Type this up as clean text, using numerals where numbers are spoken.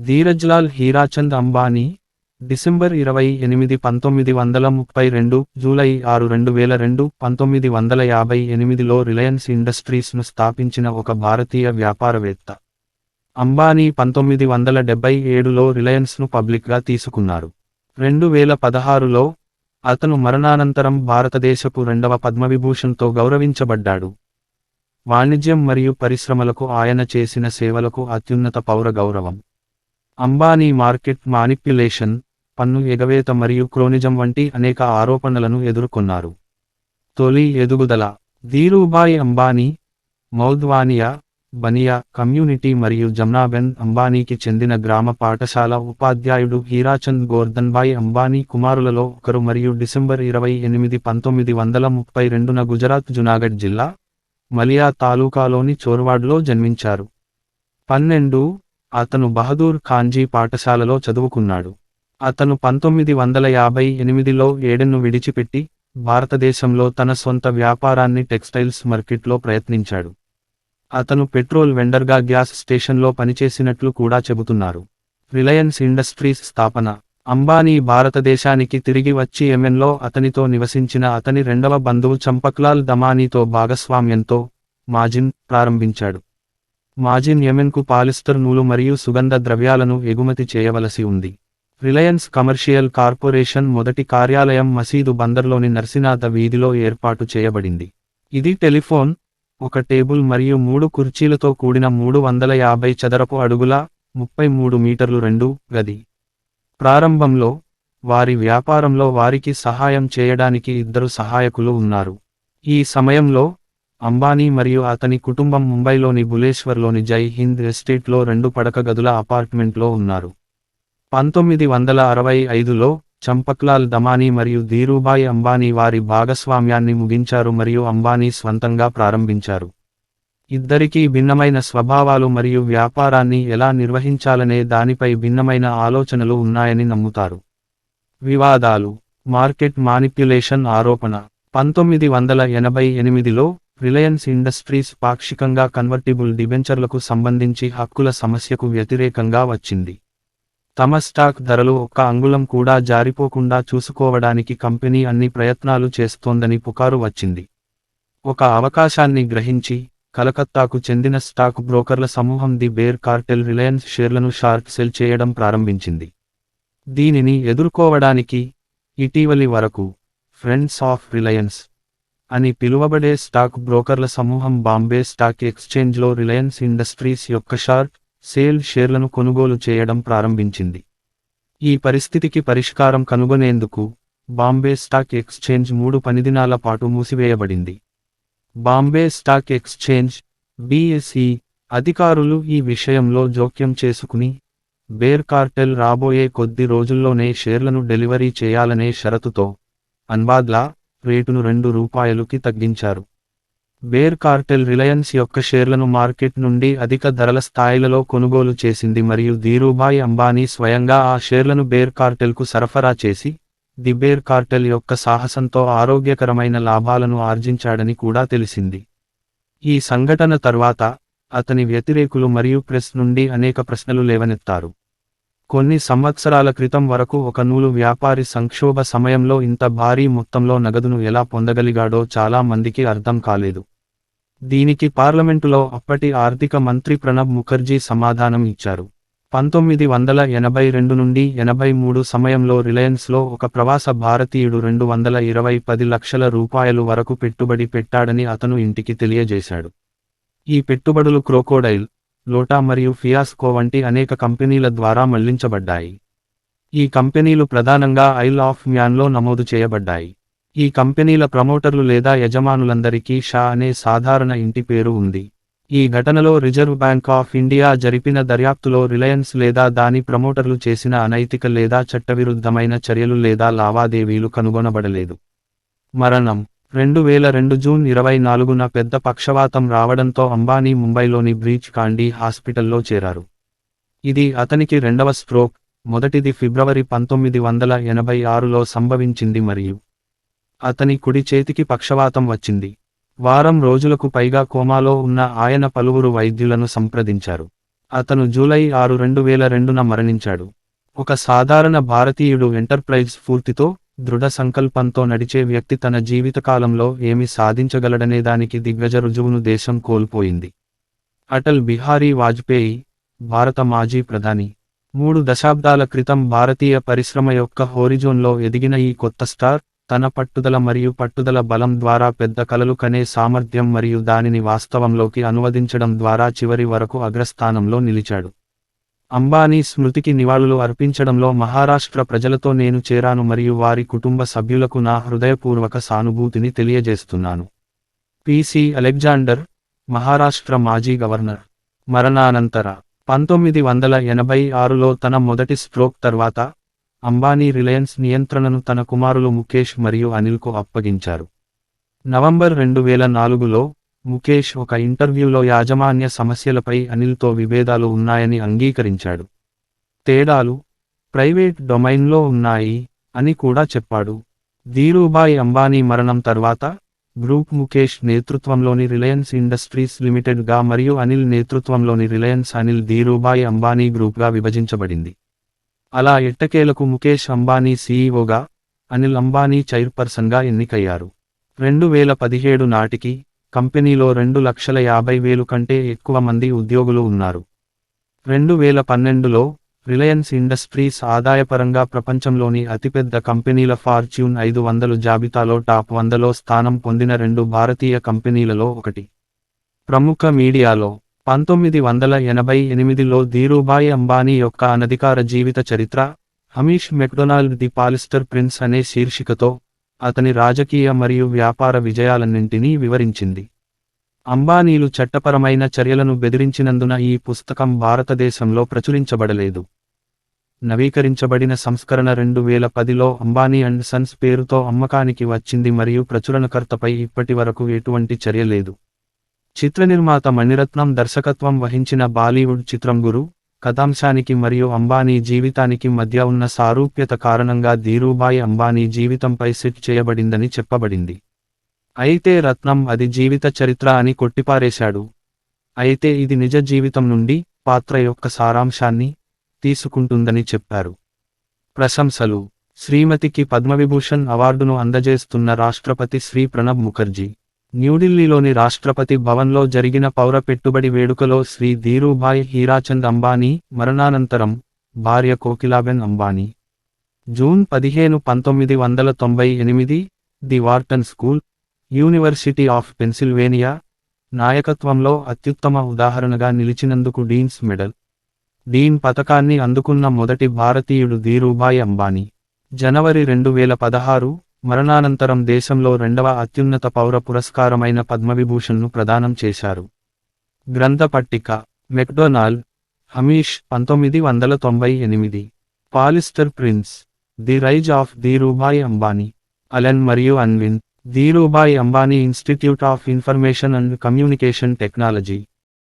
ధీరజ్లాల్ Hirachand Ambani December 28, 1932, July 6, 2002, 1958లో రిలయన్స్ ఇండస్ట్రీస్ను స్థాపించిన ఒక భారతీయ వ్యాపారవేత్త. అంబానీ 1977లో రిలయన్స్ను పబ్లిక్గా తీసుకున్నారు. 2016లో అతను మరణానంతరం భారతదేశపు రెండవ పద్మవిభూషణ్తో గౌరవించబడ్డాడు. వాణిజ్యం మరియు పరిశ్రమలకు ఆయన చేసిన సేవలకు అత్యున్నత పౌర గౌరవం. అంబానీ మార్కెట్ మానిప్యులేషన్, పన్ను ఎగవేత మరియు క్రోనిజం వంటి అనేక ఆరోపణలను ఎదుర్కొన్నారు. తొలి ఎదుగుదల ధీరూభాయ్ అంబానీ, మౌద్వానియా, బనియా కమ్యూనిటీ మరియు జమ్నాబెన్ అంబానీకి చెందిన గ్రామ పాఠశాల ఉపాధ్యాయుడు హీరాచంద్ గోర్ధన్భాయ్ అంబానీ కుమారులలో ఒకరు మరియు డిసెంబర్ 28, 1932న గుజరాత్ జునాగఢ్ జిల్లా, మలియా తాలూకాలోని చోర్వాడ్లో జన్మించారు. 12 అతను బహదూర్ ఖాన్జీ పాఠశాలలో చదువుకున్నాడు. అతను 1958లో ఏడెన్ను విడిచిపెట్టి, భారతదేశంలో తన సొంత వ్యాపారాన్ని టెక్స్టైల్స్ మార్కెట్లో ప్రయత్నించాడు. అతను పెట్రోల్ వెండర్గా గ్యాస్ స్టేషన్లో పనిచేసినట్లు కూడా చెబుతున్నారు. రిలయన్స్ ఇండస్ట్రీస్ స్థాపన అంబానీ భారతదేశానికి తిరిగి వచ్చి యెమెన్లో అతనితో నివసించిన అతని రెండవ బంధువు చంపక్లాల్ దమానీతో భాగస్వామ్యంతో మాజిన్ ప్రారంభించాడు. మాజిన్ యెమెన్కు పాలిస్టర్ నూలు మరియు సుగంధ ద్రవ్యాలను ఎగుమతి చేయవలసి ఉంది. రిలయన్స్ కమర్షియల్ కార్పొరేషన్ మొదటి కార్యాలయం మసీదు బందర్లోని నర్సినాథ వీధిలో ఏర్పాటు చేయబడింది. ఇది టెలిఫోన్, ఒక టేబుల్ మరియు 3 కుర్చీలతో కూడిన 350 చదరపు అడుగుల 33 మీటర్లు 2 గది. ప్రారంభంలో, వారి వ్యాపారంలో వారికి సహాయం చేయడానికి 2 సహాయకులు ఉన్నారు. ఈ సమయంలో, అంబానీ మరియు అతని కుటుంబం ముంబైలోని బులేశ్వర్లోని జై హింద్ ఎస్టేట్లో 2 పడక గదుల అపార్ట్మెంట్లో ఉన్నారు. 1965లో చంపక్లాల్ దమానీ మరియు ధీరూభాయ్ అంబానీ వారి భాగస్వామ్యాన్ని ముగించారు మరియు అంబానీ స్వంతంగా ప్రారంభించారు. ఇద్దరికీ భిన్నమైన స్వభావాలు మరియు వ్యాపారాన్ని ఎలా నిర్వహించాలనే దానిపై భిన్నమైన ఆలోచనలు ఉన్నాయని నమ్ముతారు. వివాదాలు మార్కెట్ మానిప్యులేషన్ ఆరోపణ 1988లో రిలయన్స్ ఇండస్ట్రీస్ పాక్షికంగా కన్వర్టిబుల్ డిబెంచర్లకు సంబంధించి హక్కుల సమస్యకు వ్యతిరేకంగా వచ్చింది. తమ స్టాక్ ధరలు 1 అంగుళం కూడా జారిపోకుండా చూసుకోవడానికి కంపెనీ అన్ని ప్రయత్నాలు చేస్తోందని పుకారు వచ్చింది. ఒక అవకాశాన్ని గ్రహించి, కలకత్తాకు చెందిన స్టాక్ బ్రోకర్ల సమూహం ది బేర్ కార్టెల్ రిలయన్స్ షేర్లను షార్ట్ సెల్ చేయడం ప్రారంభించింది. దీనిని ఎదుర్కోవడానికి, ఇటీవలి వరకు ఫ్రెండ్స్ ఆఫ్ రిలయన్స్ అని పిలువబడే స్టాక్ బ్రోకర్ల సమూహం బాంబే స్టాక్ ఎక్స్చేంజ్లో రిలయన్స్ ఇండస్ట్రీస్ యొక్క షార్ట్ సేల్ షేర్లను కొనుగోలు చేయడం ప్రారంభించింది. ఈ పరిస్థితికి పరిష్కారం కనుగొనేందుకు, బాంబే స్టాక్ ఎక్స్చేంజ్ 3 పనిదినాల పాటు మూసివేయబడింది. బాంబే స్టాక్ ఎక్స్చేంజ్ (BSE) అధికారులు ఈ విషయంలో జోక్యం చేసుకుని, బేర్ కార్టెల్ రాబోయే కొద్ది రోజుల్లోనే షేర్లను డెలివరీ చేయాలనే షరతుతో అన్బాద్లా రేటును ₹2కి తగ్గించారు. బేర్ కార్టెల్ రిలయన్స్ యొక్క షేర్లను మార్కెట్ నుండి అధిక ధరల స్థాయిలలో కొనుగోలు చేసింది మరియు ధీరూభాయ్ అంబానీ స్వయంగా ఆ షేర్లను బేర్ కార్టెల్కు సరఫరా చేసి, ది బేర్ కార్టెల్ యొక్క సాహసంతో ఆరోగ్యకరమైన లాభాలను ఆర్జించాడని కూడా తెలిసింది. ఈ సంఘటన తర్వాత, అతని వ్యతిరేకులు మరియు ప్రెస్ నుండి అనేక ప్రశ్నలు లేవనెత్తారు. కొన్ని సంవత్సరాల క్రితం వరకు ఒక నూలు వ్యాపారి సంక్షోభ సమయంలో ఇంత భారీ మొత్తంలో నగదును ఎలా పొందగలిగాడో చాలా మందికి అర్థం కాలేదు. దీనికి పార్లమెంటులో అప్పటి ఆర్థిక మంత్రి ప్రణబ్ ముఖర్జీ సమాధానం ఇచ్చారు. 1982 నుండి 83 సమయంలో రిలయన్స్లో ఒక ప్రవాస భారతీయుడు ₹220 లక్షల వరకు పెట్టుబడి పెట్టాడని అతను ఇంటికి తెలియజేశాడు. ఈ పెట్టుబడులు క్రోకోడైల్, లోటా మరియు ఫియాస్కో వంటి అనేక కంపెనీల ద్వారా మళ్లించబడ్డాయి. ఈ కంపెనీలు ప్రధానంగా ఐల్ ఆఫ్ మ్యాన్లో నమోదు చేయబడ్డాయి. ఈ కంపెనీల ప్రమోటర్లు లేదా యజమానులందరికీ షా అనే సాధారణ ఇంటి పేరు ఉంది. ఈ ఘటనలో రిజర్వ్ బ్యాంక్ ఆఫ్ ఇండియా జరిపిన దర్యాప్తులో రిలయన్స్ లేదా దాని ప్రమోటర్లు చేసిన అనైతిక లేదా చట్టవిరుద్ధమైన చర్యలు లేదా లావాదేవీలు కనుగొనబడలేదు. మరణం 2002 జూన్ 24న పెద్ద పక్షవాతం రావడంతో అంబానీ ముంబైలోని బ్రీచ్ కాండీ హాస్పిటల్లో చేరారు. ఇది అతనికి రెండవ స్ట్రోక్, మొదటిది ఫిబ్రవరి 1986లో సంభవించింది మరియు అతని కుడి చేతికి పక్షవాతం వచ్చింది. వారం రోజులకు పైగా కోమాలో ఉన్న ఆయన పలువురు వైద్యులను సంప్రదించారు. అతను జూలై 6, 2002న మరణించాడు. ఒక సాధారణ భారతీయుడు ఎంటర్ప్రైజ్ స్ఫూర్తితో, దృఢ సంకల్పంతో నడిచే వ్యక్తి తన జీవితకాలంలో ఏమి సాధించగలడనేదానికి దిగ్గజ రుజువును దేశం కోల్పోయింది. అటల్ బిహారీ వాజ్పేయి, భారత మాజీ ప్రధాని. 3 దశాబ్దాల క్రితం భారతీయ పరిశ్రమ యొక్క హోరిజోన్లో ఎదిగిన ఈ కొత్త స్టార్, తన పట్టుదల మరియు పట్టుదల బలం ద్వారా పెద్ద కలలు కనే సామర్థ్యం మరియు దానిని వాస్తవంలోకి అనువదించడం ద్వారా చివరి వరకు అగ్రస్థానంలో నిలిచాడు. అంబానీ స్మృతికి నివాళులు అర్పించడంలో మహారాష్ట్ర ప్రజలతో నేను చేరాను మరియు వారి కుటుంబ సభ్యులకు నా హృదయపూర్వక సానుభూతిని తెలియజేస్తున్నాను. పి.సి. అలెగ్జాండర్, మహారాష్ట్ర మాజీ గవర్నర్. మరణానంతర 1986లో తన మొదటి స్ట్రోక్ తర్వాత, అంబానీ రిలయన్స్ నియంత్రణను తన కుమారులు ముఖేష్ మరియు అనిల్కు అప్పగించారు. నవంబర్ 2004లో, ముఖేష్ ఒక ఇంటర్వ్యూలో యాజమాన్య సమస్యలపై అనిల్తో విభేదాలు ఉన్నాయని అంగీకరించాడు. తేడాలు ప్రైవేట్ డొమైన్లో ఉన్నాయి అని కూడా చెప్పాడు. ధీరూభాయ్ అంబానీ మరణం తర్వాత, గ్రూప్ ముఖేష్ నేతృత్వంలోని రిలయన్స్ ఇండస్ట్రీస్ లిమిటెడ్గా మరియు అనిల్ నేతృత్వంలోని రిలయన్స్ అనిల్ ధీరూభాయ్ అంబానీ గ్రూప్గా విభజించబడింది. అలా ఎట్టకేలకు ముఖేష్ అంబానీ సీఈఓగా, అనిల్ అంబానీ చైర్పర్సన్గా ఎన్నికయ్యారు. 2017 నాటికి, కంపెనీలో 2,50,000 కంటే ఎక్కువ మంది ఉద్యోగులు ఉన్నారు. 2012లో, రిలయన్స్ ఇండస్ట్రీస్ ఆదాయపరంగా ప్రపంచంలోని అతిపెద్ద కంపెనీల ఫార్చ్యూన్ 500 జాబితాలో టాప్ 100లో స్థానం పొందిన 2 భారతీయ కంపెనీలలో ఒకటి. ప్రముఖ మీడియాలో 1988లో ధీరూభాయ్ అంబానీ యొక్క అనధికార జీవిత చరిత్ర, Hamish McDonald the polyester prince అనే శీర్షికతో, అతని రాజకీయ మరియు వ్యాపార విజయాలన్నింటినీ వివరించింది. అంబానీలు చట్టపరమైన చర్యలను బెదిరించినందున ఈ పుస్తకం భారతదేశంలో ప్రచురించబడలేదు. నవీకరించబడిన సంస్కరణ 2010లో అంబానీ అండ్ సన్స్ పేరుతో అమ్మకానికి వచ్చింది మరియు ప్రచురణకర్తపై ఇప్పటివరకు ఎటువంటి చర్య లేదు. చిత్రనిర్మాత మణిరత్నం దర్శకత్వం వహించిన బాలీవుడ్ చిత్రం గురు, కథాంశానికి మరియు అంబానీ జీవితానికి మధ్య ఉన్న సారూప్యత కారణంగా ధీరూభాయ్ అంబానీ జీవితంపై సెట్ చేయబడిందని చెప్పబడింది. అయితే రత్నం అది జీవిత చరిత్ర అని కొట్టిపారేశాడు. అయితే ఇది నిజ జీవితం నుండి, పాత్ర యొక్క సారాంశాన్ని తీసుకుంటుందని చెప్పారు. ప్రశంసలు. శ్రీమతికి పద్మవిభూషణ్ అవార్డును అందజేస్తున్న రాష్ట్రపతి శ్రీ ప్రణబ్ ముఖర్జీ. న్యూఢిల్లీలోని రాష్ట్రపతి భవన్లో జరిగిన పౌర పెట్టుబడి వేడుకలో శ్రీ ధీరూభాయ్ హీరాచంద్ అంబానీ మరణానంతరం, భార్య Kokilaben Ambani. June 15, 1998, the Wharton school, university of Pennsylvania, నాయకత్వంలో అత్యుత్తమ ఉదాహరణగా నిలిచినందుకు డీన్స్ మెడల్. డీన్ పతకాన్ని అందుకున్న మొదటి భారతీయుడు ధీరూభాయ్ అంబానీ. జనవరి 2016, మరణానంతరం దేశంలో 2వ అత్యున్నత పౌర పురస్కారమైన పద్మవిభూషణ్ను ప్రదానం చేశారు. గ్రంథ పట్టిక. McDonald, Hamish 1998. Polyester prince, the rise of Dhirubhai Ambani. Allen మరియు Unwin, Dhirubhai Ambani institute of information and communication technology.